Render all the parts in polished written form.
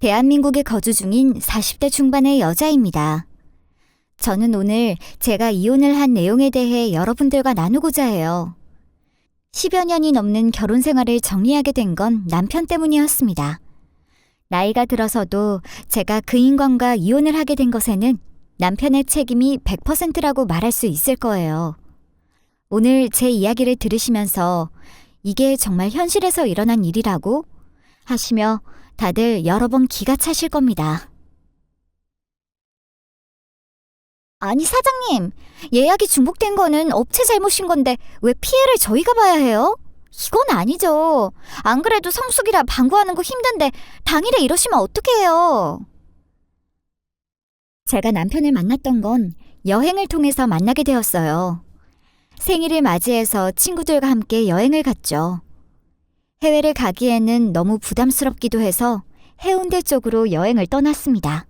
대한민국에 거주 중인 40대 중반의 여자입니다. 저는 오늘 제가 이혼을 한 내용에 대해 여러분들과 나누고자 해요. 10여 년이 넘는 결혼 생활을 정리하게 된 건 남편 때문이었습니다. 나이가 들어서도 제가 그 인간과 이혼을 하게 된 것에는 남편의 책임이 100%라고 말할 수 있을 거예요. 오늘 제 이야기를 들으시면서 이게 정말 현실에서 일어난 일이라고 하시며 다들 여러 번 기가 차실 겁니다. 아니 사장님, 예약이 중복된 거는 업체 잘못인 건데 왜 피해를 저희가 봐야 해요? 이건 아니죠. 안 그래도 성수기라 방구하는 거 힘든데 당일에 이러시면 어떡해요? 제가 남편을 만났던 건 여행을 통해서 만나게 되었어요. 생일을 맞이해서 친구들과 함께 여행을 갔죠. 해외를 가기에는 너무 부담스럽기도 해서 해운대 쪽으로 여행을 떠났습니다.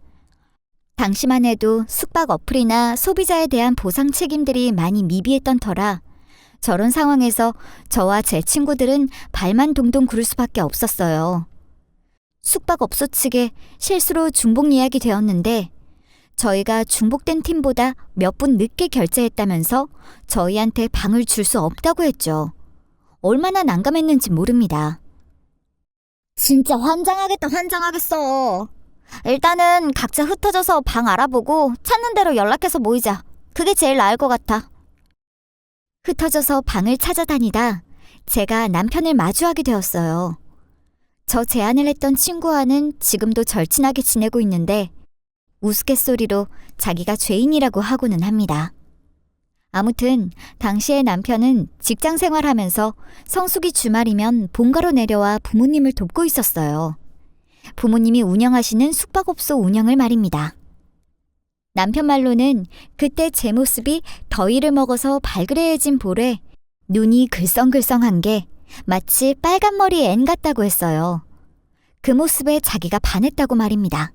당시만 해도 숙박 어플이나 소비자에 대한 보상 책임들이 많이 미비했던 터라 저런 상황에서 저와 제 친구들은 발만 동동 구를 수밖에 없었어요. 숙박업소 측에 실수로 중복 예약이 되었는데 저희가 중복된 팀보다 몇 분 늦게 결제했다면서 저희한테 방을 줄 수 없다고 했죠. 얼마나 난감했는지 모릅니다. 진짜 환장하겠어. 일단은 각자 흩어져서 방 알아보고 찾는 대로 연락해서 모이자. 그게 제일 나을 것 같아. 흩어져서 방을 찾아다니다 제가 남편을 마주하게 되었어요. 저 제안을 했던 친구와는 지금도 절친하게 지내고 있는데 우스갯소리로 자기가 죄인이라고 하고는 합니다. 아무튼 당시에 남편은 직장 생활하면서 성수기 주말이면 본가로 내려와 부모님을 돕고 있었어요. 부모님이 운영하시는 숙박업소 운영을 말입니다. 남편 말로는 그때 제 모습이 더위를 먹어서 발그레해진 볼에 눈이 글썽글썽한 게 마치 빨간머리 앤 같다고 했어요. 그 모습에 자기가 반했다고 말입니다.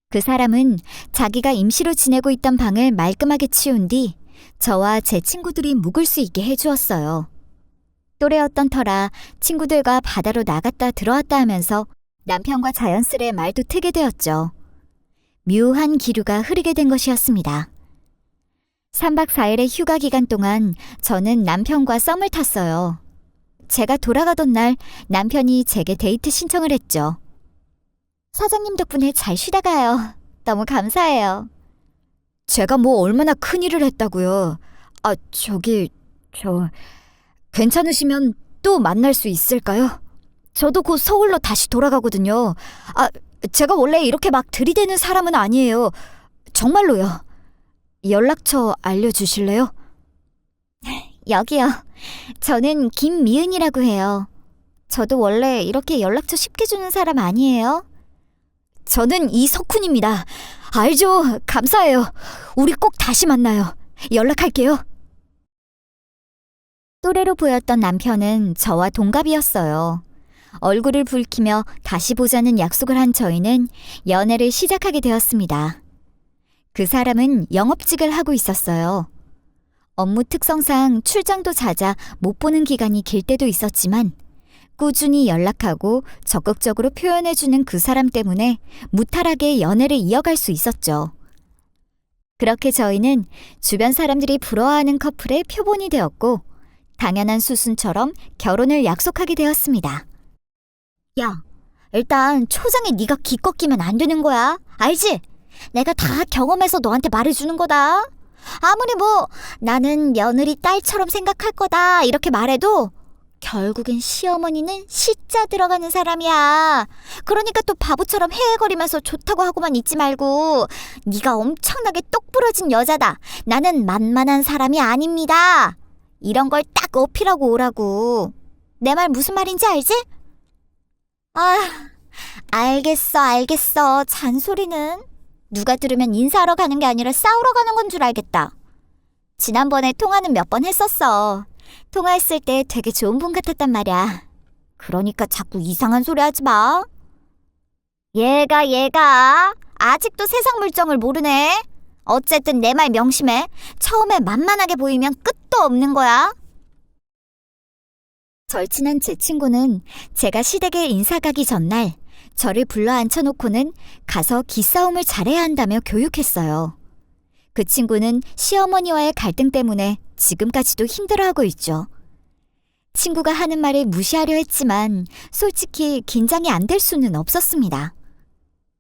그 사람은 자기가 임시로 지내고 있던 방을 말끔하게 치운 뒤 저와 제 친구들이 묵을 수 있게 해주었어요. 또래였던 터라 친구들과 바다로 나갔다 들어왔다 하면서 남편과 자연스레 말도 트게 되었죠. 묘한 기류가 흐르게 된 것이었습니다. 3박 4일의 휴가 기간 동안 저는 남편과 썸을 탔어요. 제가 돌아가던 날 남편이 제게 데이트 신청을 했죠. 사장님 덕분에 잘 쉬다 가요. 너무 감사해요. 제가 뭐 얼마나 큰일을 했다고요. 괜찮으시면 또 만날 수 있을까요? 저도 곧 서울로 다시 돌아가거든요. 제가 원래 이렇게 막 들이대는 사람은 아니에요. 정말로요. 연락처 알려주실래요? 여기요. 저는 김미은이라고 해요. 저도 원래 이렇게 연락처 쉽게 주는 사람 아니에요. 저는 이석훈입니다. 알죠? 감사해요. 우리 꼭 다시 만나요. 연락할게요. 또래로 보였던 남편은 저와 동갑이었어요. 얼굴을 붉히며 다시 보자는 약속을 한 저희는 연애를 시작하게 되었습니다. 그 사람은 영업직을 하고 있었어요. 업무 특성상 출장도 잦아 못 보는 기간이 길 때도 있었지만 꾸준히 연락하고 적극적으로 표현해주는 그 사람 때문에 무탈하게 연애를 이어갈 수 있었죠. 그렇게 저희는 주변 사람들이 부러워하는 커플의 표본이 되었고 당연한 수순처럼 결혼을 약속하게 되었습니다. 야, 일단 초장에 네가 기껏 끼면 안 되는 거야. 알지? 내가 다 경험해서 너한테 말해주는 거다. 아무리 나는 며느리 딸처럼 생각할 거다 이렇게 말해도 결국엔 시어머니는 시자 들어가는 사람이야. 그러니까 또 바보처럼 헤헤거리면서 좋다고 하고만 있지 말고 네가 엄청나게 똑부러진 여자다. 나는 만만한 사람이 아닙니다. 이런 걸 딱 어필하고 오라고. 내 말 무슨 말인지 알지? 알겠어. 잔소리는. 누가 들으면 인사하러 가는 게 아니라 싸우러 가는 건 줄 알겠다. 지난번에 통화는 몇 번 했었어. 통화했을 때 되게 좋은 분 같았단 말이야. 그러니까 자꾸 이상한 소리 하지 마. 얘가 아직도 세상 물정을 모르네. 어쨌든 내 말 명심해. 처음에 만만하게 보이면 끝도 없는 거야. 절친한 제 친구는 제가 시댁에 인사 가기 전날 저를 불러 앉혀놓고는 가서 기싸움을 잘해야 한다며 교육했어요. 그 친구는 시어머니와의 갈등 때문에 지금까지도 힘들어하고 있죠. 친구가 하는 말을 무시하려 했지만 솔직히 긴장이 안 될 수는 없었습니다.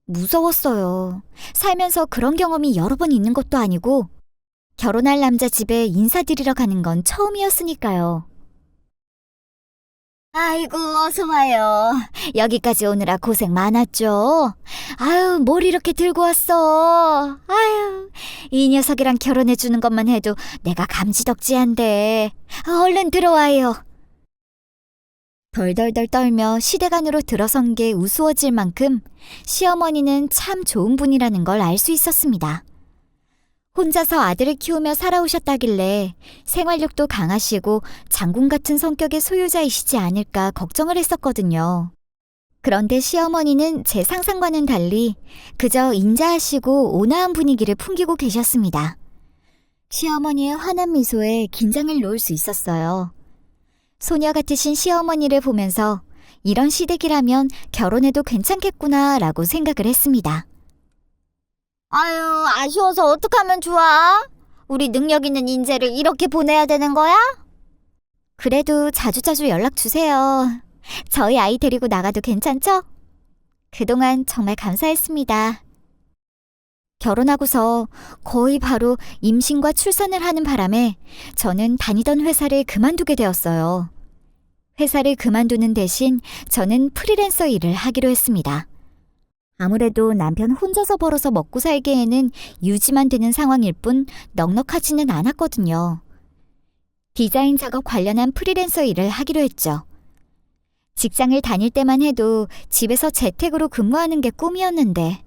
무서웠어요. 살면서 그런 경험이 여러 번 있는 것도 아니고 결혼할 남자 집에 인사드리러 가는 건 처음이었으니까요. 아이고, 어서 와요. 여기까지 오느라 고생 많았죠? 아유, 뭘 이렇게 들고 왔어? 아유, 이 녀석이랑 결혼해주는 것만 해도 내가 감지덕지한데. 얼른 들어와요. 덜덜덜 떨며 시댁안으로 들어선 게 우스워질 만큼 시어머니는 참 좋은 분이라는 걸 알 수 있었습니다. 혼자서 아들을 키우며 살아오셨다길래 생활력도 강하시고 장군 같은 성격의 소유자이시지 않을까 걱정을 했었거든요. 그런데 시어머니는 제 상상과는 달리 그저 인자하시고 온화한 분위기를 풍기고 계셨습니다. 시어머니의 환한 미소에 긴장을 놓을 수 있었어요. 소녀 같으신 시어머니를 보면서 이런 시댁이라면 결혼해도 괜찮겠구나 라고 생각을 했습니다. 아유, 아쉬워서 어떡하면 좋아? 우리 능력 있는 인재를 이렇게 보내야 되는 거야? 그래도 자주자주 연락 주세요. 저희 아이 데리고 나가도 괜찮죠? 그동안 정말 감사했습니다. 결혼하고서 거의 바로 임신과 출산을 하는 바람에 저는 다니던 회사를 그만두게 되었어요. 회사를 그만두는 대신 저는 프리랜서 일을 하기로 했습니다. 아무래도 남편 혼자서 벌어서 먹고 살기에는 유지만 되는 상황일 뿐 넉넉하지는 않았거든요. 디자인 작업 관련한 프리랜서 일을 하기로 했죠. 직장을 다닐 때만 해도 집에서 재택으로 근무하는 게 꿈이었는데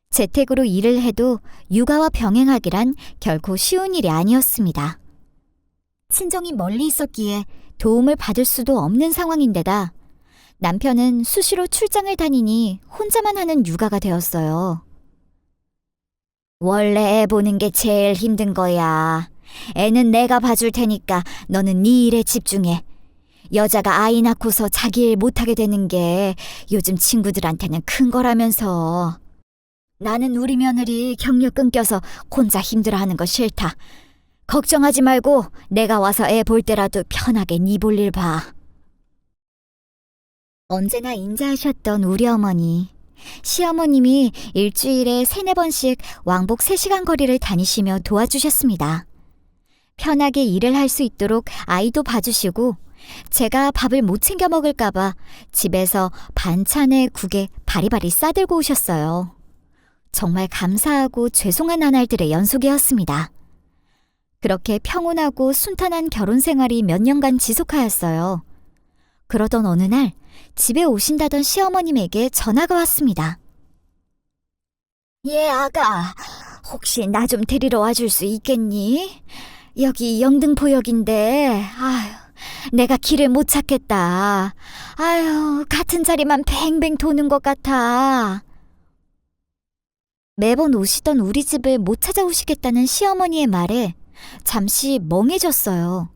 재택으로 일을 해도 육아와 병행하기란 결코 쉬운 일이 아니었습니다. 친정이 멀리 있었기에 도움을 받을 수도 없는 상황인데다 남편은 수시로 출장을 다니니 혼자만 하는 육아가 되었어요. 원래 애 보는 게 제일 힘든 거야. 애는 내가 봐줄 테니까 너는 네 일에 집중해. 여자가 아이 낳고서 자기 일 못하게 되는 게 요즘 친구들한테는 큰 거라면서. 나는 우리 며느리 경력 끊겨서 혼자 힘들어하는 거 싫다. 걱정하지 말고 내가 와서 애 볼 때라도 편하게 네 볼 일 봐. 언제나 인자하셨던 우리 어머니. 시어머님이 일주일에 3-4번씩 왕복 3시간 거리를 다니시며 도와주셨습니다. 편하게 일을 할 수 있도록 아이도 봐주시고 제가 밥을 못 챙겨 먹을까봐 집에서 반찬에 국에 바리바리 싸들고 오셨어요. 정말 감사하고 죄송한 나날들의 연속이었습니다. 그렇게 평온하고 순탄한 결혼 생활이 몇 년간 지속하였어요. 그러던 어느 날 집에 오신다던 시어머님에게 전화가 왔습니다. 예, 아가. 혹시 나 좀 데리러 와줄 수 있겠니? 여기 영등포역인데, 아휴, 내가 길을 못 찾겠다. 아휴, 같은 자리만 뱅뱅 도는 것 같아. 매번 오시던 우리 집을 못 찾아오시겠다는 시어머니의 말에 잠시 멍해졌어요.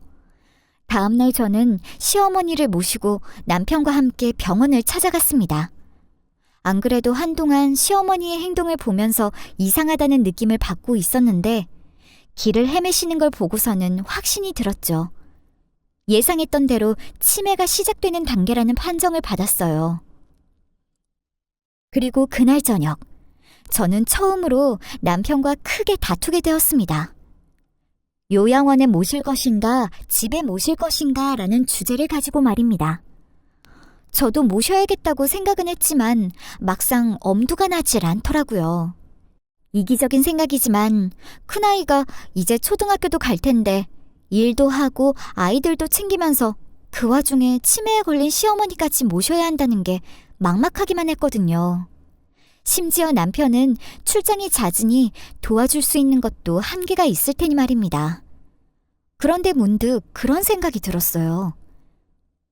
다음날 저는 시어머니를 모시고 남편과 함께 병원을 찾아갔습니다. 안 그래도 한동안 시어머니의 행동을 보면서 이상하다는 느낌을 받고 있었는데 길을 헤매시는 걸 보고서는 확신이 들었죠. 예상했던 대로 치매가 시작되는 단계라는 판정을 받았어요. 그리고 그날 저녁, 저는 처음으로 남편과 크게 다투게 되었습니다. 요양원에 모실 것인가, 집에 모실 것인가 라는 주제를 가지고 말입니다. 저도 모셔야겠다고 생각은 했지만 막상 엄두가 나질 않더라고요. 이기적인 생각이지만 큰아이가 이제 초등학교도 갈 텐데 일도 하고 아이들도 챙기면서 그 와중에 치매에 걸린 시어머니까지 모셔야 한다는 게 막막하기만 했거든요. 심지어 남편은 출장이 잦으니 도와줄 수 있는 것도 한계가 있을 테니 말입니다. 그런데 문득 그런 생각이 들었어요.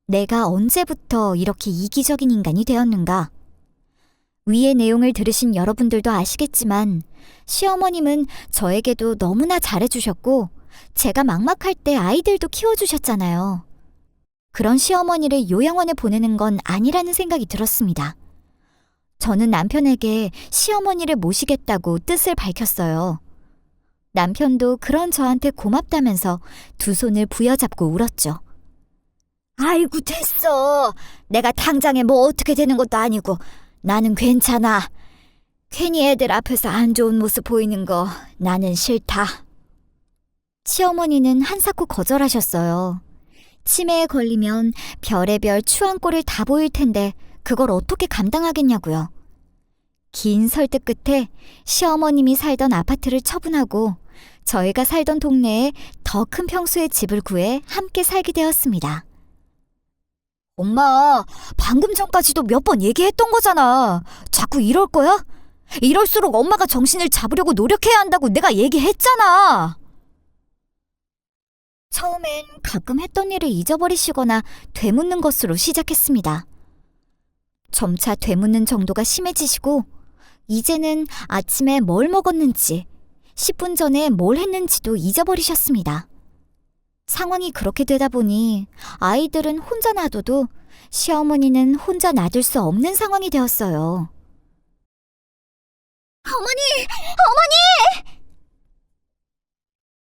내가 언제부터 이렇게 이기적인 인간이 되었는가? 위의 내용을 들으신 여러분들도 아시겠지만 시어머님은 저에게도 너무나 잘해주셨고 제가 막막할 때 아이들도 키워주셨잖아요. 그런 시어머니를 요양원에 보내는 건 아니라는 생각이 들었습니다. 저는 남편에게 시어머니를 모시겠다고 뜻을 밝혔어요. 남편도 그런 저한테 고맙다면서 두 손을 부여잡고 울었죠. 아이고, 됐어. 내가 당장에 뭐 어떻게 되는 것도 아니고 나는 괜찮아. 괜히 애들 앞에서 안 좋은 모습 보이는 거 나는 싫다. 시어머니는 한사코 거절하셨어요. 치매에 걸리면 별의별 추한 꼴을 다 보일 텐데 그걸 어떻게 감당하겠냐고요. 긴 설득 끝에 시어머님이 살던 아파트를 처분하고 저희가 살던 동네에 더 큰 평수의 집을 구해 함께 살게 되었습니다. 엄마, 방금 전까지도 몇 번 얘기했던 거잖아. 자꾸 이럴 거야? 이럴수록 엄마가 정신을 잡으려고 노력해야 한다고 내가 얘기했잖아. 처음엔 가끔 했던 일을 잊어버리시거나 되묻는 것으로 시작했습니다. 점차 되묻는 정도가 심해지시고 이제는 아침에 뭘 먹었는지, 10분 전에 뭘 했는지도 잊어버리셨습니다. 상황이 그렇게 되다 보니 아이들은 혼자 놔둬도 시어머니는 혼자 놔둘 수 없는 상황이 되었어요. 어머니! 어머니!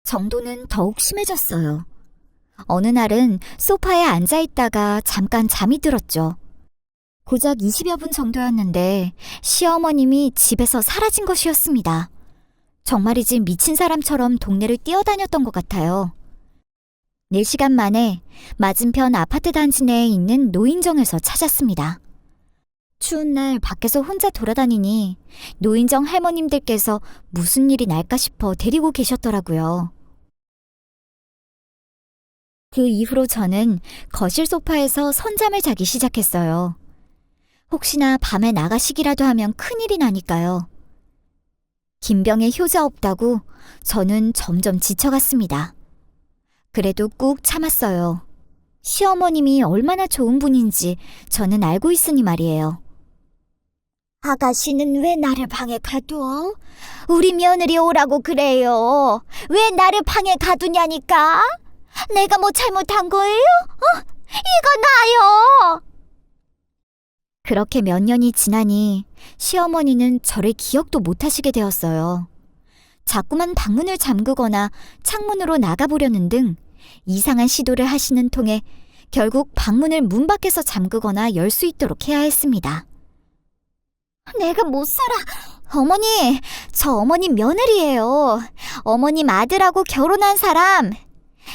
정도는 더욱 심해졌어요. 어느 날은 소파에 앉아있다가 잠깐 잠이 들었죠. 고작 20여 분 정도였는데 시어머님이 집에서 사라진 것이었습니다. 정말이지 미친 사람처럼 동네를 뛰어다녔던 것 같아요. 4시간 만에 맞은편 아파트 단지 내에 있는 노인정에서 찾았습니다. 추운 날 밖에서 혼자 돌아다니니 노인정 할머님들께서 무슨 일이 날까 싶어 데리고 계셨더라고요. 그 이후로 저는 거실 소파에서 선잠을 자기 시작했어요. 혹시나 밤에 나가시기라도 하면 큰일이 나니까요. 김병에 효자 없다고 저는 점점 지쳐갔습니다. 그래도 꾹 참았어요. 시어머님이 얼마나 좋은 분인지 저는 알고 있으니 말이에요. 아가씨는 왜 나를 방에 가둬? 우리 며느리 오라고 그래요. 왜 나를 방에 가두냐니까? 내가 뭐 잘못한 거예요? 이거 나요! 그렇게 몇 년이 지나니 시어머니는 저를 기억도 못하시게 되었어요. 자꾸만 방문을 잠그거나 창문으로 나가보려는 등 이상한 시도를 하시는 통에 결국 방문을 문 밖에서 잠그거나 열 수 있도록 해야 했습니다. 내가 못 살아. 어머니, 저 어머님 며느리예요. 어머님 아들하고 결혼한 사람.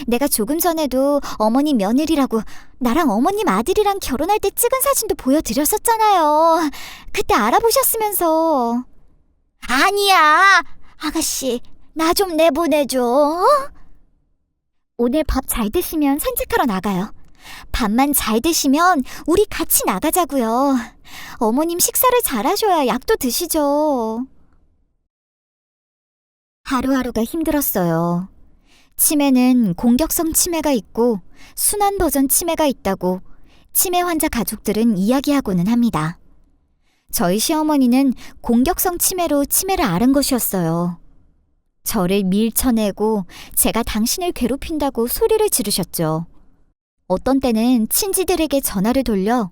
내가 조금 전에도 어머님 며느리라고 나랑 어머님 아들이랑 결혼할 때 찍은 사진도 보여드렸었잖아요. 그때 알아보셨으면서. 아니야. 아가씨, 나 좀 내보내줘. 오늘 밥 잘 드시면 산책하러 나가요. 밥만 잘 드시면 우리 같이 나가자고요. 어머님 식사를 잘하셔야 약도 드시죠. 하루하루가 힘들었어요. 치매는 공격성 치매가 있고 순환 버전 치매가 있다고 치매 환자 가족들은 이야기하고는 합니다. 저희 시어머니는 공격성 치매로 치매를 앓은 것이었어요. 저를 밀쳐내고 제가 당신을 괴롭힌다고 소리를 지르셨죠. 어떤 때는 친지들에게 전화를 돌려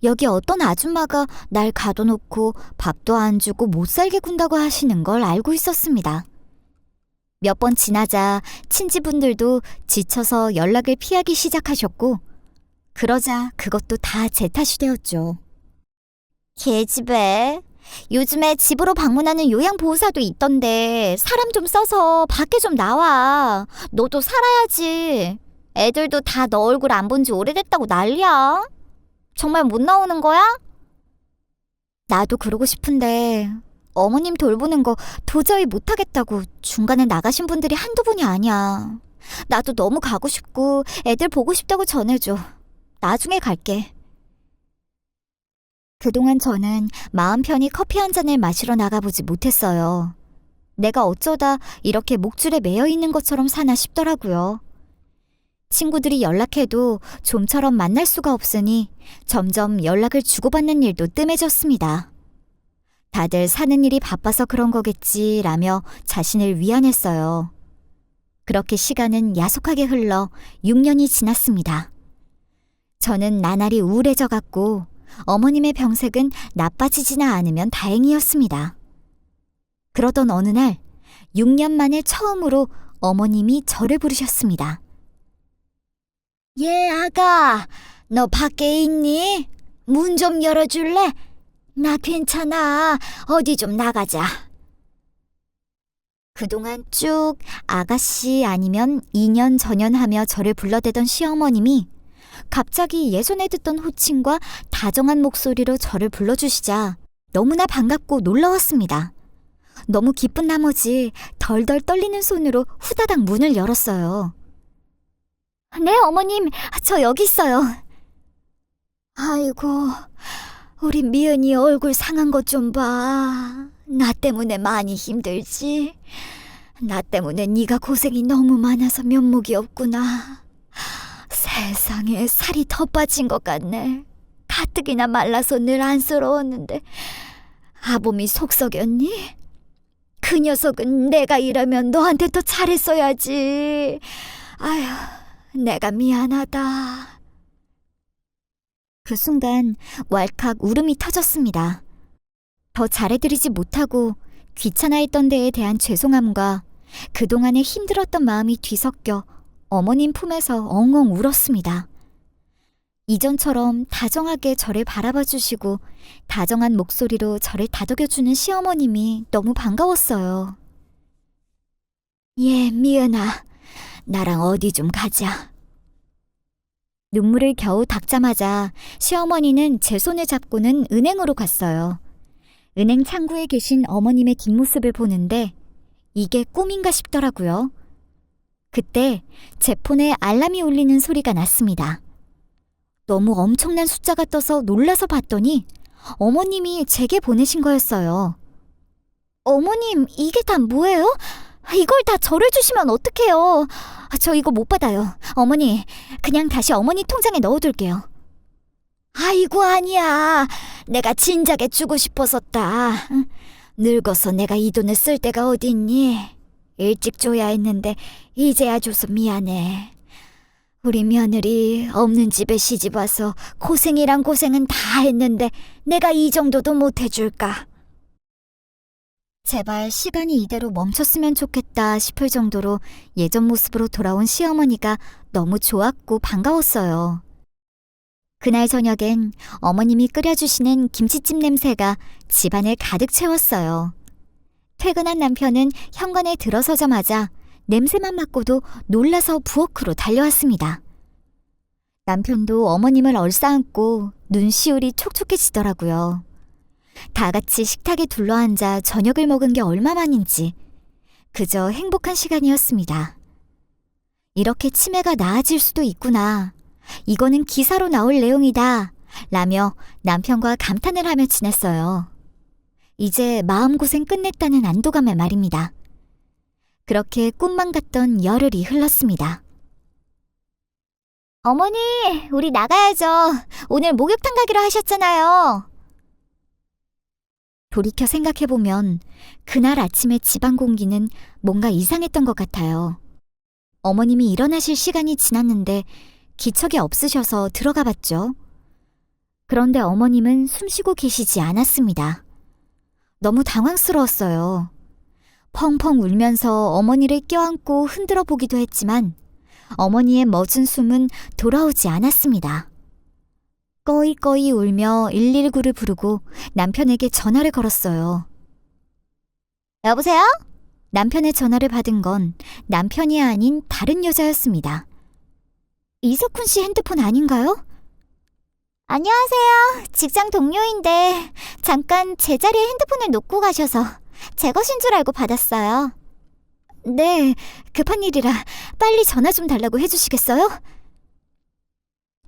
여기 어떤 아줌마가 날 가둬놓고 밥도 안 주고 못 살게 군다고 하시는 걸 알고 있었습니다. 몇 번 지나자 친지분들도 지쳐서 연락을 피하기 시작하셨고 그러자 그것도 다 제 탓이 되었죠. 계집애, 요즘에 집으로 방문하는 요양보호사도 있던데 사람 좀 써서 밖에 좀 나와. 너도 살아야지. 애들도 다 너 얼굴 안 본 지 오래됐다고 난리야. 정말 못 나오는 거야? 나도 그러고 싶은데 어머님 돌보는 거 도저히 못하겠다고 중간에 나가신 분들이 한두 분이 아니야. 나도 너무 가고 싶고 애들 보고 싶다고 전해줘. 나중에 갈게. 그동안 저는 마음 편히 커피 한 잔을 마시러 나가보지 못했어요. 내가 어쩌다 이렇게 목줄에 매여 있는 것처럼 사나 싶더라고요. 친구들이 연락해도 좀처럼 만날 수가 없으니 점점 연락을 주고받는 일도 뜸해졌습니다. 다들 사는 일이 바빠서 그런 거겠지라며 자신을 위안했어요. 그렇게 시간은 야속하게 흘러 6년이 지났습니다. 저는 나날이 우울해져 갔고 어머님의 병색은 나빠지지나 않으면 다행이었습니다. 그러던 어느 날 6년 만에 처음으로 어머님이 저를 부르셨습니다. 예, 아가, 너 밖에 있니? 문 좀 열어줄래? 나 괜찮아. 어디 좀 나가자. 그동안 쭉 아가씨 아니면 2년 전연하며 저를 불러대던 시어머님이 갑자기 예전에 듣던 호칭과 다정한 목소리로 저를 불러주시자 너무나 반갑고 놀라웠습니다. 너무 기쁜 나머지 덜덜 떨리는 손으로 후다닥 문을 열었어요. 네, 어머님, 저 여기 있어요. 아이고, 우리 미은이 얼굴 상한 것 좀 봐. 나 때문에 많이 힘들지? 나 때문에 네가 고생이 너무 많아서 면목이 없구나. 세상에 살이 더 빠진 것 같네. 가뜩이나 말라서 늘 안쓰러웠는데 아범이 속 썩였니? 그 녀석은 내가 이러면 너한테 더 잘했어야지. 아휴, 내가 미안하다. 그 순간 왈칵 울음이 터졌습니다. 더 잘해드리지 못하고 귀찮아했던 데에 대한 죄송함과 그동안에 힘들었던 마음이 뒤섞여 어머님 품에서 엉엉 울었습니다. 이전처럼 다정하게 저를 바라봐 주시고 다정한 목소리로 저를 다독여주는 시어머님이 너무 반가웠어요. 예, 미은아, 나랑 어디 좀 가자. 눈물을 겨우 닦자마자 시어머니는 제 손을 잡고는 은행으로 갔어요. 은행 창구에 계신 어머님의 뒷모습을 보는데 이게 꿈인가 싶더라고요. 그때 제 폰에 알람이 울리는 소리가 났습니다. 너무 엄청난 숫자가 떠서 놀라서 봤더니 어머님이 제게 보내신 거였어요. 어머님, 이게 다 뭐예요? 이걸 다 저를 주시면 어떡해요? 저 이거 못 받아요. 어머니, 그냥 다시 어머니 통장에 넣어둘게요. 아이고, 아니야. 내가 진작에 주고 싶었었다. 늙어서 내가 이 돈을 쓸 데가 어딨니? 일찍 줘야 했는데 이제야 줘서 미안해. 우리 며느리 없는 집에 시집 와서 고생이란 고생은 다 했는데 내가 이 정도도 못 해줄까? 제발 시간이 이대로 멈췄으면 좋겠다 싶을 정도로 예전 모습으로 돌아온 시어머니가 너무 좋았고 반가웠어요. 그날 저녁엔 어머님이 끓여주시는 김치찜 냄새가 집안을 가득 채웠어요. 퇴근한 남편은 현관에 들어서자마자 냄새만 맡고도 놀라서 부엌으로 달려왔습니다. 남편도 어머님을 얼싸안고 눈시울이 촉촉해지더라고요. 다 같이 식탁에 둘러앉아 저녁을 먹은 게 얼마만인지 그저 행복한 시간이었습니다. 이렇게 치매가 나아질 수도 있구나. 이거는 기사로 나올 내용이다. 라며 남편과 감탄을 하며 지냈어요. 이제 마음고생 끝냈다는 안도감에 말입니다. 그렇게 꿈만 같던 열흘이 흘렀습니다. 어머니, 우리 나가야죠. 오늘 목욕탕 가기로 하셨잖아요. 돌이켜 생각해보면 그날 아침의 집안 공기는 뭔가 이상했던 것 같아요. 어머님이 일어나실 시간이 지났는데 기척이 없으셔서 들어가 봤죠. 그런데 어머님은 숨쉬고 계시지 않았습니다. 너무 당황스러웠어요. 펑펑 울면서 어머니를 껴안고 흔들어 보기도 했지만 어머니의 멎은 숨은 돌아오지 않았습니다. 꺼이꺼이 울며 119를 부르고 남편에게 전화를 걸었어요. 여보세요? 남편의 전화를 받은 건 남편이 아닌 다른 여자였습니다. 이석훈 씨 핸드폰 아닌가요? 안녕하세요. 직장 동료인데 잠깐 제 자리에 핸드폰을 놓고 가셔서 제 것인 줄 알고 받았어요. 네, 급한 일이라 빨리 전화 좀 달라고 해주시겠어요?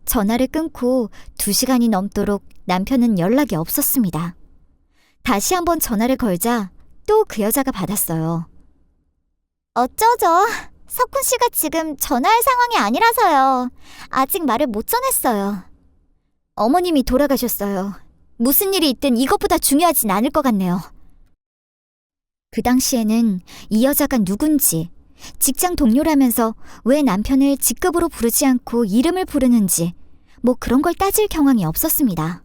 전화를 끊고 2시간이 넘도록 남편은 연락이 없었습니다. 다시 한번 전화를 걸자 또 그 여자가 받았어요. 어쩌죠? 석훈 씨가 지금 전화할 상황이 아니라서요. 아직 말을 못 전했어요. 어머님이 돌아가셨어요. 무슨 일이 있든 이것보다 중요하진 않을 것 같네요. 그 당시에는 이 여자가 누군지, 직장 동료라면서 왜 남편을 직급으로 부르지 않고 이름을 부르는지 뭐 그런 걸 따질 경황이 없었습니다.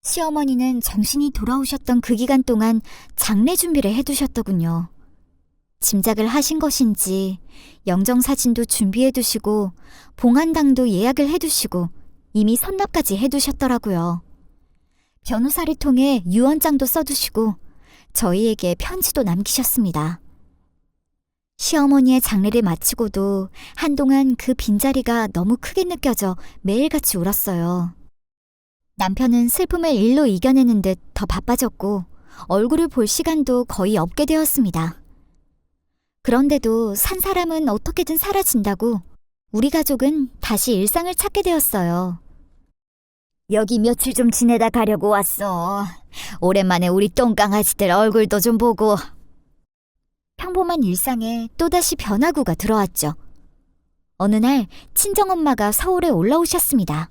시어머니는 정신이 돌아오셨던 그 기간 동안 장례 준비를 해두셨더군요. 짐작을 하신 것인지 영정사진도 준비해두시고 봉안당도 예약을 해두시고 이미 선납까지 해두셨더라고요. 변호사를 통해 유언장도 써두시고 저희에게 편지도 남기셨습니다. 시어머니의 장례를 마치고도 한동안 그 빈자리가 너무 크게 느껴져 매일같이 울었어요. 남편은 슬픔을 일로 이겨내는 듯 더 바빠졌고 얼굴을 볼 시간도 거의 없게 되었습니다. 그런데도 산 사람은 어떻게든 사라진다고 우리 가족은 다시 일상을 찾게 되었어요. 여기 며칠 좀 지내다 가려고 왔어. 오랜만에 우리 똥강아지들 얼굴도 좀 보고. 평범한 일상에 또다시 변화구가 들어왔죠. 어느 날 친정엄마가 서울에 올라오셨습니다.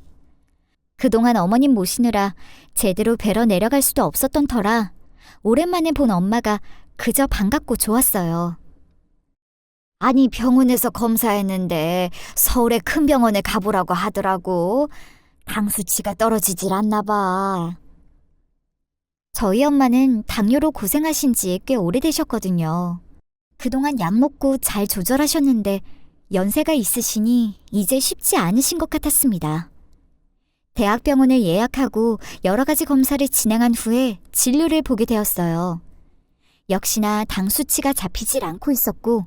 그동안 어머님 모시느라 제대로 뵈러 내려갈 수도 없었던 터라 오랜만에 본 엄마가 그저 반갑고 좋았어요. 아니, 병원에서 검사했는데 서울의 큰 병원에 가보라고 하더라고. 당 수치가 떨어지질 않나 봐. 저희 엄마는 당뇨로 고생하신 지 꽤 오래되셨거든요. 그동안 약 먹고 잘 조절하셨는데 연세가 있으시니 이제 쉽지 않으신 것 같았습니다. 대학병원을 예약하고 여러 가지 검사를 진행한 후에 진료를 보게 되었어요. 역시나 당 수치가 잡히질 않고 있었고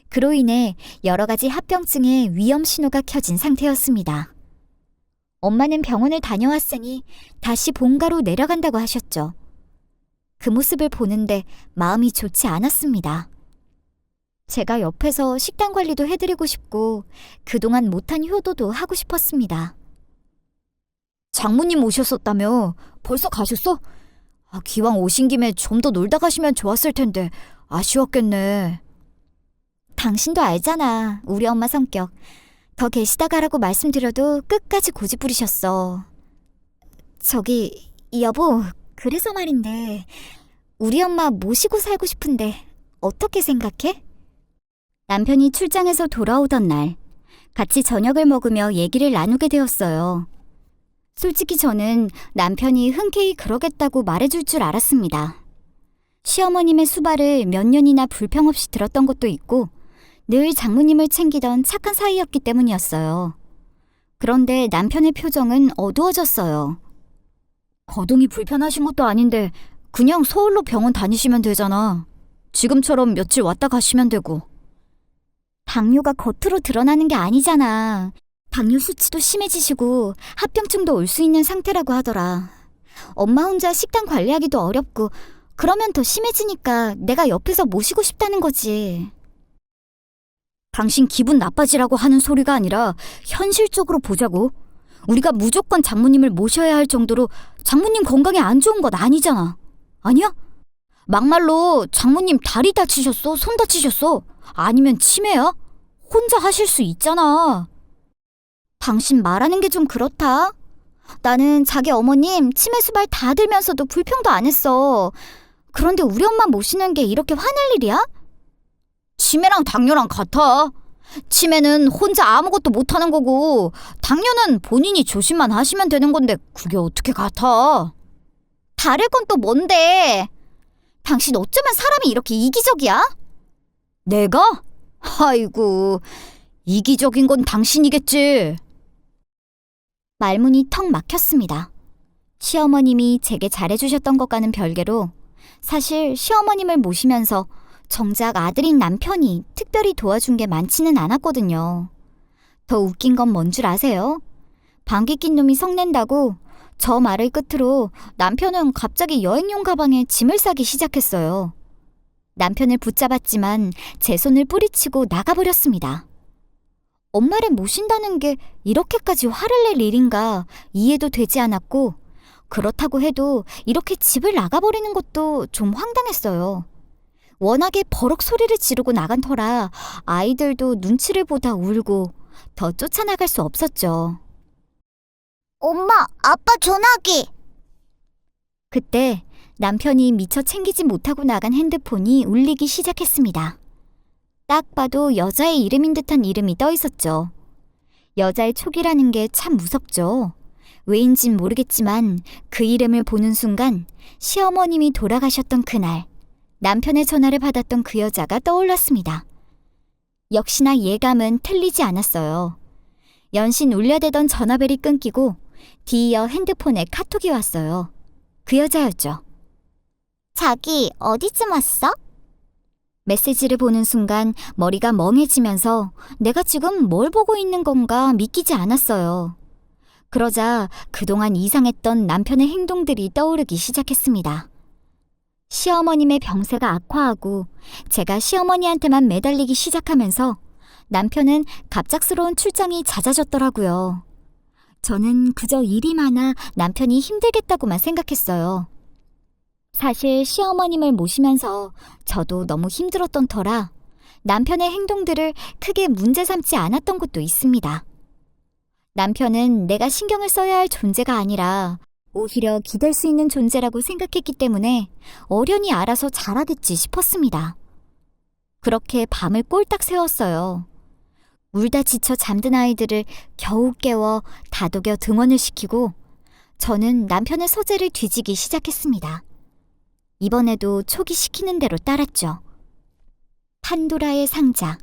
그로 인해 여러 가지 합병증의 위험 신호가 켜진 상태였습니다. 엄마는 병원을 다녀왔으니 다시 본가로 내려간다고 하셨죠. 그 모습을 보는데 마음이 좋지 않았습니다. 제가 옆에서 식단 관리도 해드리고 싶고 그동안 못한 효도도 하고 싶었습니다. 장모님 오셨었다며? 벌써 가셨어? 기왕 오신 김에 좀 더 놀다 가시면 좋았을 텐데 아쉬웠겠네. 당신도 알잖아, 우리 엄마 성격. 더 계시다 가라고 말씀드려도 끝까지 고집 부리셨어. 저기, 여보, 그래서 말인데 우리 엄마 모시고 살고 싶은데 어떻게 생각해? 남편이 출장에서 돌아오던 날 같이 저녁을 먹으며 얘기를 나누게 되었어요. 솔직히 저는 남편이 흔쾌히 그러겠다고 말해줄 줄 알았습니다. 시어머님의 수발을 몇 년이나 불평 없이 들었던 것도 있고 늘 장모님을 챙기던 착한 사이였기 때문이었어요. 그런데 남편의 표정은 어두워졌어요. 거동이 불편하신 것도 아닌데 그냥 서울로 병원 다니시면 되잖아. 지금처럼 며칠 왔다 가시면 되고. 당뇨가 겉으로 드러나는 게 아니잖아. 당뇨 수치도 심해지시고 합병증도 올 수 있는 상태라고 하더라. 엄마 혼자 식단 관리하기도 어렵고 그러면 더 심해지니까 내가 옆에서 모시고 싶다는 거지. 당신 기분 나빠지라고 하는 소리가 아니라 현실적으로 보자고. 우리가 무조건 장모님을 모셔야 할 정도로 장모님 건강에 안 좋은 것 아니잖아. 아니야? 막말로 장모님 다리 다치셨어? 손 다치셨어? 아니면 치매야? 혼자 하실 수 있잖아. 당신 말하는 게 좀 그렇다. 나는 자기 어머님 치매 수발 다 들면서도 불평도 안 했어. 그런데 우리 엄마 모시는 게 이렇게 화낼 일이야? 치매랑 당뇨랑 같아. 치매는 혼자 아무것도 못하는 거고 당뇨는 본인이 조심만 하시면 되는 건데 그게 어떻게 같아? 다를 건 또 뭔데? 당신 어쩌면 사람이 이렇게 이기적이야? 내가? 아이고, 이기적인 건 당신이겠지. 말문이 턱 막혔습니다. 시어머님이 제게 잘해주셨던 것과는 별개로 사실 시어머님을 모시면서 정작 아들인 남편이 특별히 도와준 게 많지는 않았거든요. 더 웃긴 건 뭔 줄 아세요? 방귀 낀 놈이 성낸다고 저 말을 끝으로 남편은 갑자기 여행용 가방에 짐을 싸기 시작했어요. 남편을 붙잡았지만 제 손을 뿌리치고 나가버렸습니다. 엄마를 모신다는 게 이렇게까지 화를 낼 일인가 이해도 되지 않았고 그렇다고 해도 이렇게 집을 나가버리는 것도 좀 황당했어요. 워낙에 버럭 소리를 지르고 나간 터라 아이들도 눈치를 보다 울고 더 쫓아나갈 수 없었죠. 엄마, 아빠 전화기! 그때 남편이 미처 챙기지 못하고 나간 핸드폰이 울리기 시작했습니다. 딱 봐도 여자의 이름인 듯한 이름이 떠 있었죠. 여자의 촉이라는 게 참 무섭죠. 왜인진 모르겠지만 그 이름을 보는 순간 시어머님이 돌아가셨던 그날 남편의 전화를 받았던 그 여자가 떠올랐습니다. 역시나 예감은 틀리지 않았어요. 연신 울려대던 전화벨이 끊기고 뒤이어 핸드폰에 카톡이 왔어요. 그 여자였죠. 자기 어디쯤 왔어? 메시지를 보는 순간 머리가 멍해지면서 내가 지금 뭘 보고 있는 건가 믿기지 않았어요. 그러자 그동안 이상했던 남편의 행동들이 떠오르기 시작했습니다. 시어머님의 병세가 악화하고 제가 시어머니한테만 매달리기 시작하면서 남편은 갑작스러운 출장이 잦아졌더라고요. 저는 그저 일이 많아 남편이 힘들겠다고만 생각했어요. 사실 시어머님을 모시면서 저도 너무 힘들었던 터라 남편의 행동들을 크게 문제 삼지 않았던 것도 있습니다. 남편은 내가 신경을 써야 할 존재가 아니라 오히려 기댈 수 있는 존재라고 생각했기 때문에 어련히 알아서 잘하겠지 싶었습니다. 그렇게 밤을 꼴딱 새웠어요. 울다 지쳐 잠든 아이들을 겨우 깨워 다독여 등원을 시키고 저는 남편의 서재를 뒤지기 시작했습니다. 이번에도 촉이 시키는 대로 따랐죠. 판도라의 상자.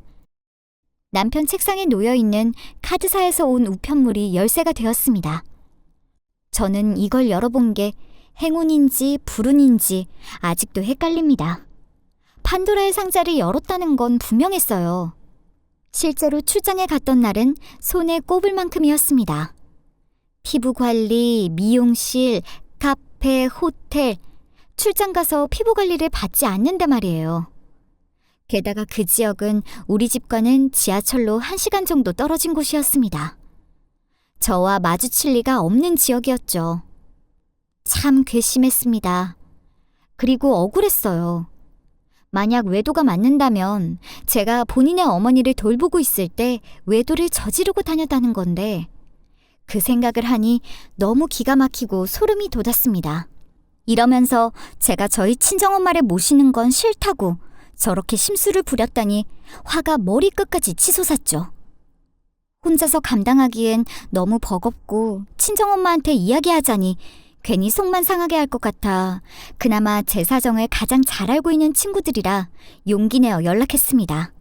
남편 책상에 놓여있는 카드사에서 온 우편물이 열쇠가 되었습니다. 저는 이걸 열어본 게 행운인지 불운인지 아직도 헷갈립니다. 판도라의 상자를 열었다는 건 분명했어요. 실제로 출장에 갔던 날은 손에 꼽을 만큼이었습니다. 피부관리, 미용실, 카페, 호텔, 출장 가서 피부관리를 받지 않는데 말이에요. 게다가 그 지역은 우리 집과는 지하철로 1시간 정도 떨어진 곳이었습니다. 저와 마주칠 리가 없는 지역이었죠. 참 괘씸했습니다. 그리고 억울했어요. 만약 외도가 맞는다면 제가 본인의 어머니를 돌보고 있을 때 외도를 저지르고 다녔다는 건데 그 생각을 하니 너무 기가 막히고 소름이 돋았습니다. 이러면서 제가 저희 친정엄마를 모시는 건 싫다고 저렇게 심술을 부렸다니 화가 머리끝까지 치솟았죠. 혼자서 감당하기엔 너무 버겁고 친정엄마한테 이야기하자니 괜히 속만 상하게 할 것 같아 그나마 제 사정을 가장 잘 알고 있는 친구들이라 용기 내어 연락했습니다.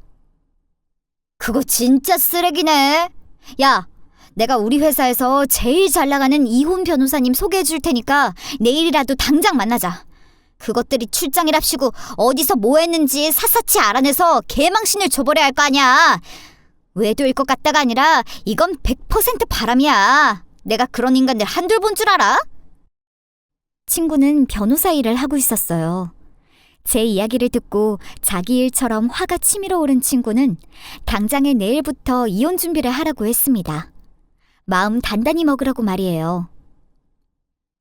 그거 진짜 쓰레기네. 야, 내가 우리 회사에서 제일 잘 나가는 이혼 변호사님 소개해 줄 테니까 내일이라도 당장 만나자. 그것들이 출장이랍시고 어디서 뭐 했는지 샅샅이 알아내서 개망신을 줘버려야 할 거 아니야. 외도일 것 같다가 아니라 이건 100% 바람이야. 내가 그런 인간들 한둘 본 줄 알아? 친구는 변호사 일을 하고 있었어요. 제 이야기를 듣고 자기 일처럼 화가 치밀어 오른 친구는 당장에 내일부터 이혼 준비를 하라고 했습니다. 마음 단단히 먹으라고 말이에요.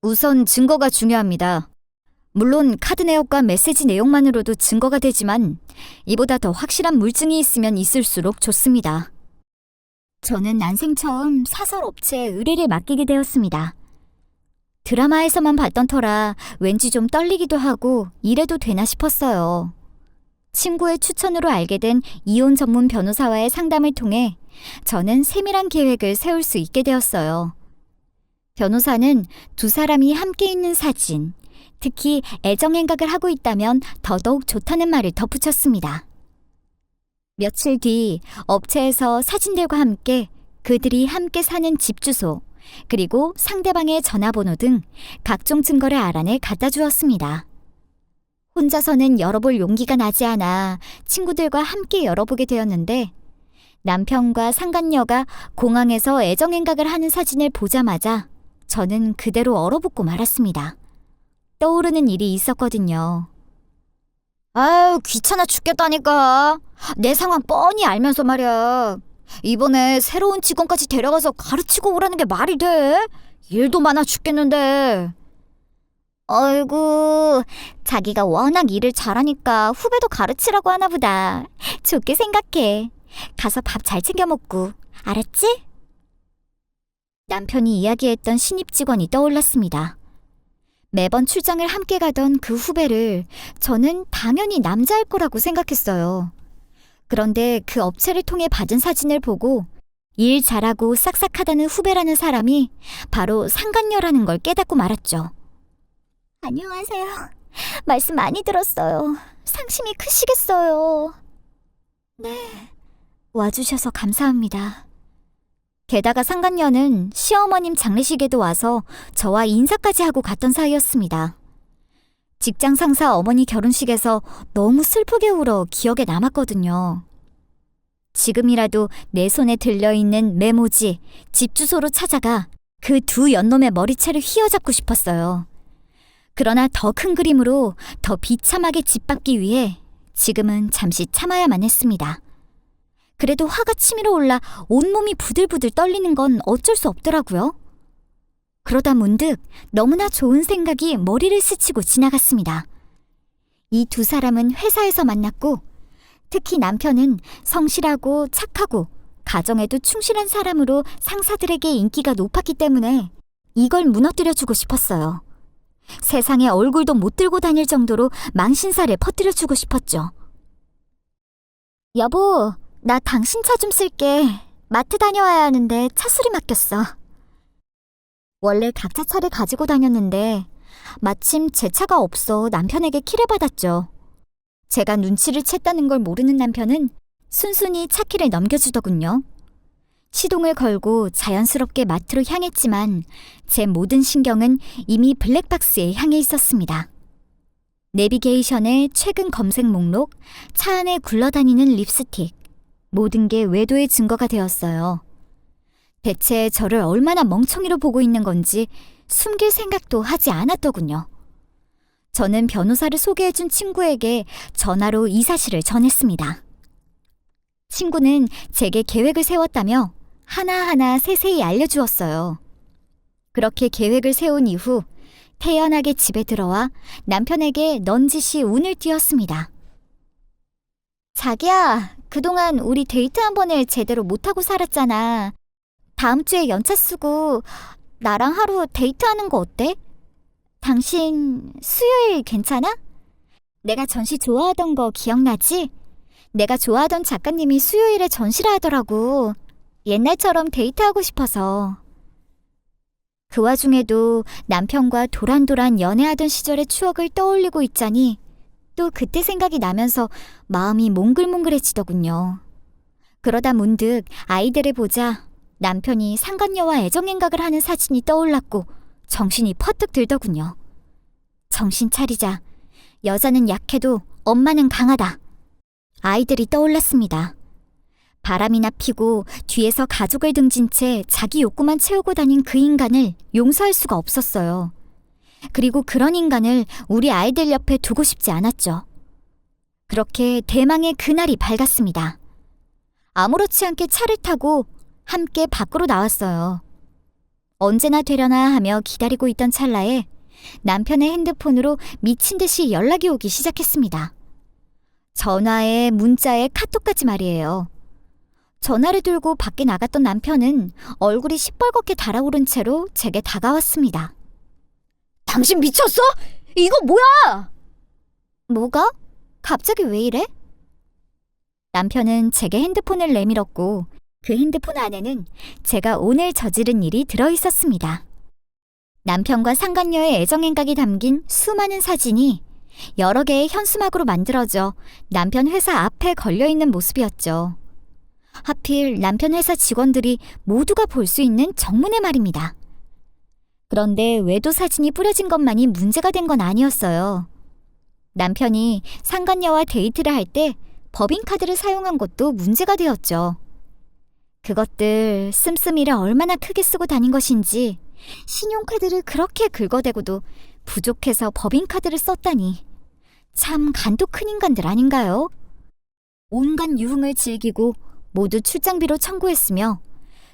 우선 증거가 중요합니다. 물론 카드 내역과 메시지 내용만으로도 증거가 되지만 이보다 더 확실한 물증이 있으면 있을수록 좋습니다. 저는 난생 처음 사설업체에 의뢰를 맡기게 되었습니다. 드라마에서만 봤던 터라 왠지 좀 떨리기도 하고 이래도 되나 싶었어요. 친구의 추천으로 알게 된 이혼 전문 변호사와의 상담을 통해 저는 세밀한 계획을 세울 수 있게 되었어요. 변호사는 두 사람이 함께 있는 사진, 특히 애정행각을 하고 있다면 더더욱 좋다는 말을 덧붙였습니다. 며칠 뒤 업체에서 사진들과 함께 그들이 함께 사는 집 주소, 그리고 상대방의 전화번호 등 각종 증거를 알아내 갖다 주었습니다. 혼자서는 열어볼 용기가 나지 않아 친구들과 함께 열어보게 되었는데 남편과 상간녀가 공항에서 애정행각을 하는 사진을 보자마자 저는 그대로 얼어붙고 말았습니다. 떠오르는 일이 있었거든요. 아유, 귀찮아 죽겠다니까. 내 상황 뻔히 알면서 말이야. 이번에 새로운 직원까지 데려가서 가르치고 오라는 게 말이 돼? 일도 많아 죽겠는데. 아이고, 자기가 워낙 일을 잘하니까 후배도 가르치라고 하나 보다. 좋게 생각해. 가서 밥 잘 챙겨 먹고, 알았지? 남편이 이야기했던 신입 직원이 떠올랐습니다. 매번 출장을 함께 가던 그 후배를 저는 당연히 남자일 거라고 생각했어요. 그런데 그 업체를 통해 받은 사진을 보고 일 잘하고 싹싹하다는 후배라는 사람이 바로 상간녀라는 걸 깨닫고 말았죠. 안녕하세요. 말씀 많이 들었어요. 상심이 크시겠어요. 네, 와주셔서 감사합니다. 게다가 상간녀는 시어머님 장례식에도 와서 저와 인사까지 하고 갔던 사이였습니다. 직장 상사 어머니 결혼식에서 너무 슬프게 울어 기억에 남았거든요. 지금이라도 내 손에 들려있는 메모지, 집 주소로 찾아가 그 두 연놈의 머리채를 휘어잡고 싶었어요. 그러나 더 큰 그림으로 더 비참하게 짓밟기 위해 지금은 잠시 참아야만 했습니다. 그래도 화가 치밀어 올라 온몸이 부들부들 떨리는 건 어쩔 수 없더라고요. 그러다 문득 너무나 좋은 생각이 머리를 스치고 지나갔습니다. 이 두 사람은 회사에서 만났고 특히 남편은 성실하고 착하고 가정에도 충실한 사람으로 상사들에게 인기가 높았기 때문에 이걸 무너뜨려주고 싶었어요. 세상에 얼굴도 못 들고 다닐 정도로 망신살을 퍼뜨려주고 싶었죠. 여보, 나 당신 차 좀 쓸게. 마트 다녀와야 하는데 차수리 맡겼어. 원래 각자 차를 가지고 다녔는데 마침 제 차가 없어 남편에게 키를 받았죠. 제가 눈치를 챘다는 걸 모르는 남편은 순순히 차 키를 넘겨주더군요. 시동을 걸고 자연스럽게 마트로 향했지만 제 모든 신경은 이미 블랙박스에 향해 있었습니다. 내비게이션의 최근 검색 목록, 차 안에 굴러다니는 립스틱, 모든 게 외도의 증거가 되었어요. 대체 저를 얼마나 멍청이로 보고 있는 건지 숨길 생각도 하지 않았더군요. 저는 변호사를 소개해준 친구에게 전화로 이 사실을 전했습니다. 친구는 제게 계획을 세웠다며 하나하나 세세히 알려주었어요. 그렇게 계획을 세운 이후 태연하게 집에 들어와 남편에게 넌지시 운을 띄웠습니다. 자기야, 그동안 우리 데이트 한 번을 제대로 못하고 살았잖아. 다음 주에 연차 쓰고 나랑 하루 데이트하는 거 어때? 당신 수요일 괜찮아? 내가 전시 좋아하던 거 기억나지? 내가 좋아하던 작가님이 수요일에 전시를 하더라고. 옛날처럼 데이트하고 싶어서. 그 와중에도 남편과 도란도란 연애하던 시절의 추억을 떠올리고 있자니 또 그때 생각이 나면서 마음이 몽글몽글해지더군요. 그러다 문득 아이들을 보자 남편이 상간녀와 애정행각을 하는 사진이 떠올랐고 정신이 퍼뜩 들더군요. 정신 차리자. 여자는 약해도 엄마는 강하다. 아이들이 떠올랐습니다. 바람이나 피고 뒤에서 가족을 등진 채 자기 욕구만 채우고 다닌 그 인간을 용서할 수가 없었어요. 그리고 그런 인간을 우리 아이들 옆에 두고 싶지 않았죠. 그렇게 대망의 그날이 밝았습니다. 아무렇지 않게 차를 타고 함께 밖으로 나왔어요. 언제나 되려나 하며 기다리고 있던 찰나에 남편의 핸드폰으로 미친 듯이 연락이 오기 시작했습니다. 전화에 문자에 카톡까지 말이에요. 전화를 들고 밖에 나갔던 남편은 얼굴이 시뻘겋게 달아오른 채로 제게 다가왔습니다. 당신 미쳤어? 이거 뭐야? 뭐가? 갑자기 왜 이래? 남편은 제게 핸드폰을 내밀었고 그 핸드폰 안에는 제가 오늘 저지른 일이 들어있었습니다. 남편과 상간녀의 애정행각이 담긴 수많은 사진이 여러 개의 현수막으로 만들어져 남편 회사 앞에 걸려있는 모습이었죠. 하필 남편 회사 직원들이 모두가 볼 수 있는 정문에 말입니다. 그런데 외도 사진이 뿌려진 것만이 문제가 된 건 아니었어요. 남편이 상간녀와 데이트를 할 때 법인카드를 사용한 것도 문제가 되었죠. 그것들 씀씀이를 얼마나 크게 쓰고 다닌 것인지 신용카드를 그렇게 긁어대고도 부족해서 법인카드를 썼다니 참 간도 큰 인간들 아닌가요? 온갖 유흥을 즐기고 모두 출장비로 청구했으며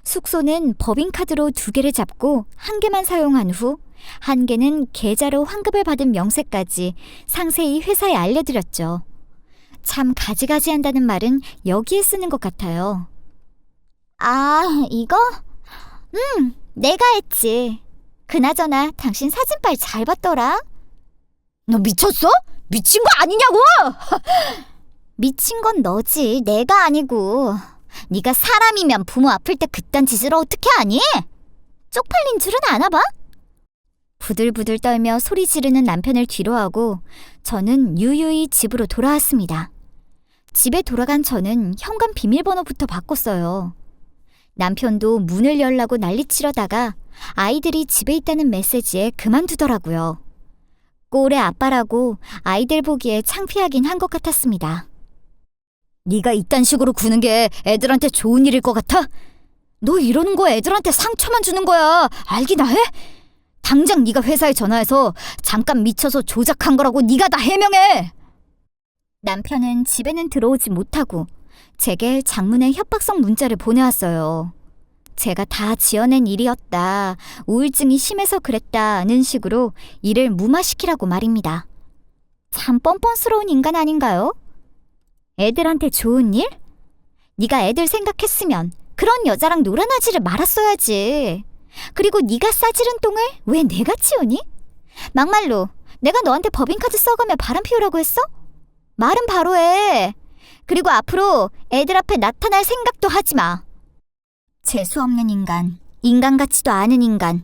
숙소는 법인카드로 2개를 잡고 1개만 사용한 후 1개는 계좌로 환급을 받은 명세까지 상세히 회사에 알려드렸죠. 참 가지가지 한다는 말은 여기에 쓰는 것 같아요. 아, 이거? 내가 했지. 그나저나 당신 사진빨 잘 봤더라. 너 미쳤어? 미친 거 아니냐고! 미친 건 너지, 내가 아니고. 네가 사람이면 부모 아플 때 그딴 짓을 어떻게 하니? 쪽팔린 줄은 아나 봐? 부들부들 떨며 소리 지르는 남편을 뒤로하고 저는 유유히 집으로 돌아왔습니다. 집에 돌아간 저는 현관 비밀번호부터 바꿨어요. 남편도 문을 열라고 난리치려다가 아이들이 집에 있다는 메시지에 그만두더라고요. 꼴의 아빠라고 아이들 보기에 창피하긴 한 것 같았습니다. 네가 이딴 식으로 구는 게 애들한테 좋은 일일 것 같아? 너 이러는 거 애들한테 상처만 주는 거야. 알기나 해? 당장 네가 회사에 전화해서 잠깐 미쳐서 조작한 거라고 네가 다 해명해. 남편은 집에는 들어오지 못하고 제게 장문의 협박성 문자를 보내왔어요. 제가 다 지어낸 일이었다. 우울증이 심해서 그랬다는 식으로 일을 무마시키라고 말입니다. 참 뻔뻔스러운 인간 아닌가요? 애들한테 좋은 일? 네가 애들 생각했으면 그런 여자랑 놀아나지를 말았어야지. 그리고 네가 싸지른 똥을 왜 내가 치우니? 막말로 내가 너한테 법인카드 써가며 바람 피우라고 했어? 말은 바로 해. 그리고 앞으로 애들 앞에 나타날 생각도 하지 마. 재수없는 인간, 인간 같지도 않은 인간.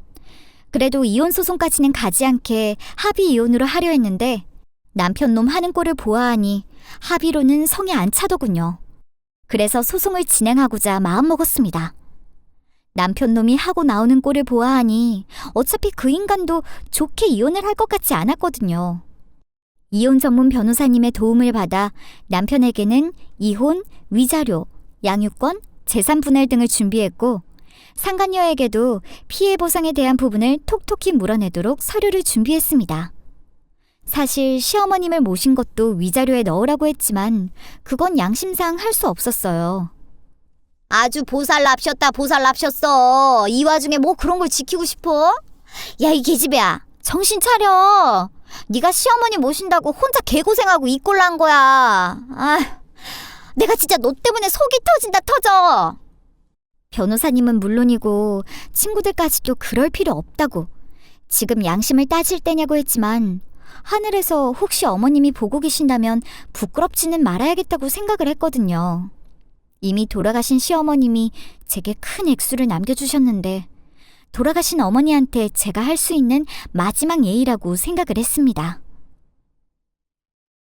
그래도 이혼 소송까지는 가지 않게 합의 이혼으로 하려 했는데 남편 놈 하는 꼴을 보아하니 합의로는 성에 안 차더군요. 그래서 소송을 진행하고자 마음먹었습니다. 남편 놈이 하고 나오는 꼴을 보아하니 어차피 그 인간도 좋게 이혼을 할 것 같지 않았거든요. 이혼 전문 변호사님의 도움을 받아 남편에게는 이혼, 위자료, 양육권, 재산 분할 등을 준비했고 상간녀에게도 피해 보상에 대한 부분을 톡톡히 물어내도록 서류를 준비했습니다. 사실 시어머님을 모신 것도 위자료에 넣으라고 했지만 그건 양심상 할 수 없었어요. 아주 보살납셨다 보살납셨어. 이 와중에 뭐 그런 걸 지키고 싶어? 야, 이 계집애야, 정신 차려. 네가 시어머니 모신다고 혼자 개고생하고 이 꼴 난 거야. 아, 내가 진짜 너 때문에 속이 터진다 터져. 변호사님은 물론이고 친구들까지도 그럴 필요 없다고 지금 양심을 따질 때냐고 했지만 하늘에서 혹시 어머님이 보고 계신다면 부끄럽지는 말아야겠다고 생각을 했거든요. 이미 돌아가신 시어머님이 제게 큰 액수를 남겨주셨는데 돌아가신 어머니한테 제가 할 수 있는 마지막 예의라고 생각을 했습니다.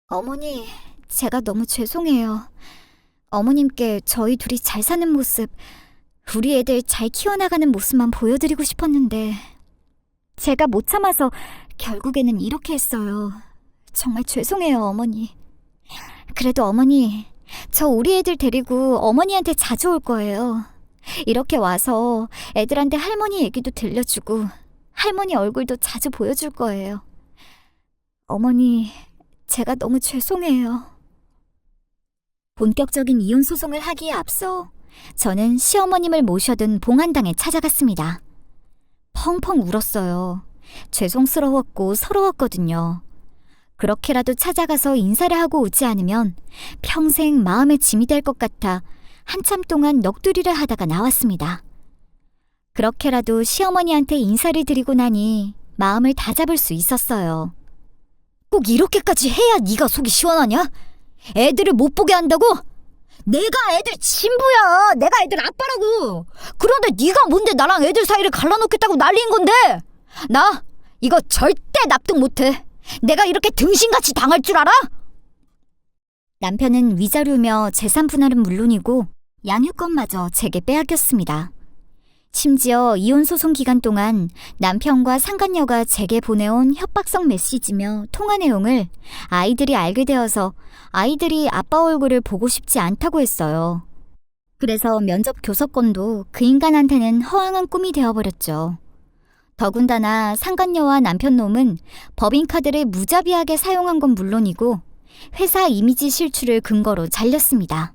어머니, 제가 너무 죄송해요. 어머님께 저희 둘이 잘 사는 모습, 우리 애들 잘 키워나가는 모습만 보여드리고 싶었는데 제가 못 참아서 결국에는 이렇게 했어요. 정말 죄송해요, 어머니. 그래도 어머니, 저 우리 애들 데리고 어머니한테 자주 올 거예요. 이렇게 와서 애들한테 할머니 얘기도 들려주고 할머니 얼굴도 자주 보여줄 거예요. 어머니, 제가 너무 죄송해요. 본격적인 이혼 소송을 하기에 앞서 저는 시어머님을 모셔둔 봉안당에 찾아갔습니다. 펑펑 울었어요. 죄송스러웠고 서러웠거든요. 그렇게라도 찾아가서 인사를 하고 오지 않으면 평생 마음의 짐이 될 것 같아 한참 동안 넋두리를 하다가 나왔습니다. 그렇게라도 시어머니한테 인사를 드리고 나니 마음을 다잡을 수 있었어요. 꼭 이렇게까지 해야 네가 속이 시원하냐? 애들을 못 보게 한다고? 내가 애들 친부야. 내가 애들 아빠라고. 그런데 네가 뭔데 나랑 애들 사이를 갈라놓겠다고 난리인 건데. 나 이거 절대 납득 못해. 내가 이렇게 등신같이 당할 줄 알아? 남편은 위자료며 재산 분할은 물론이고 양육권마저 제게 빼앗겼습니다. 심지어 이혼 소송 기간 동안 남편과 상간녀가 제게 보내온 협박성 메시지며 통화 내용을 아이들이 알게 되어서 아이들이 아빠 얼굴을 보고 싶지 않다고 했어요. 그래서 면접 교섭권도 그 인간한테는 허황한 꿈이 되어버렸죠. 더군다나 상간녀와 남편놈은 법인카드를 무자비하게 사용한 건 물론이고 회사 이미지 실추를 근거로 잘렸습니다.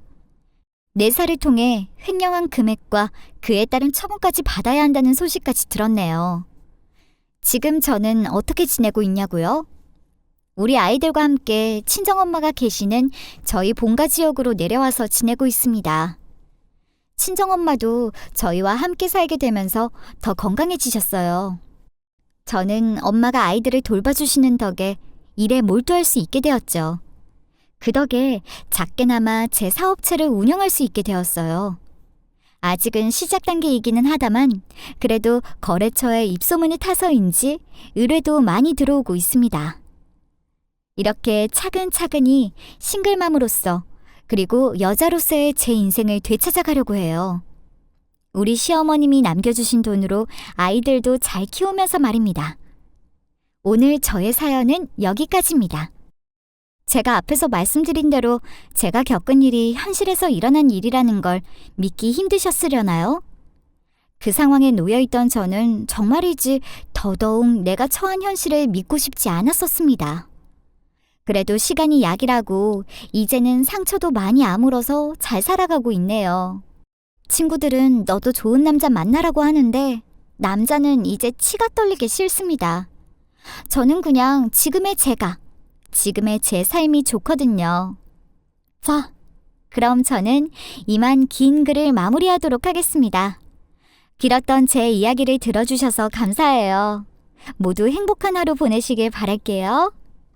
내사를 통해 횡령한 금액과 그에 따른 처분까지 받아야 한다는 소식까지 들었네요. 지금 저는 어떻게 지내고 있냐고요? 우리 아이들과 함께 친정엄마가 계시는 저희 본가 지역으로 내려와서 지내고 있습니다. 친정엄마도 저희와 함께 살게 되면서 더 건강해지셨어요. 저는 엄마가 아이들을 돌봐주시는 덕에 일에 몰두할 수 있게 되었죠. 그 덕에 작게나마 제 사업체를 운영할 수 있게 되었어요. 아직은 시작 단계이기는 하다만 그래도 거래처에 입소문이 타서인지 의뢰도 많이 들어오고 있습니다. 이렇게 차근차근히 싱글맘으로서 그리고 여자로서의 제 인생을 되찾아가려고 해요. 우리 시어머님이 남겨주신 돈으로 아이들도 잘 키우면서 말입니다. 오늘 저의 사연은 여기까지입니다. 제가 앞에서 말씀드린 대로 제가 겪은 일이 현실에서 일어난 일이라는 걸 믿기 힘드셨으려나요? 그 상황에 놓여있던 저는 정말이지 더더욱 내가 처한 현실을 믿고 싶지 않았었습니다. 그래도 시간이 약이라고 이제는 상처도 많이 아물어서 잘 살아가고 있네요. 친구들은 너도 좋은 남자 만나라고 하는데 남자는 이제 치가 떨리게 싫습니다. 저는 그냥 지금의 제 삶이 좋거든요. 자, 그럼 저는 이만 긴 글을 마무리하도록 하겠습니다. 길었던 제 이야기를 들어주셔서 감사해요. 모두 행복한 하루 보내시길 바랄게요.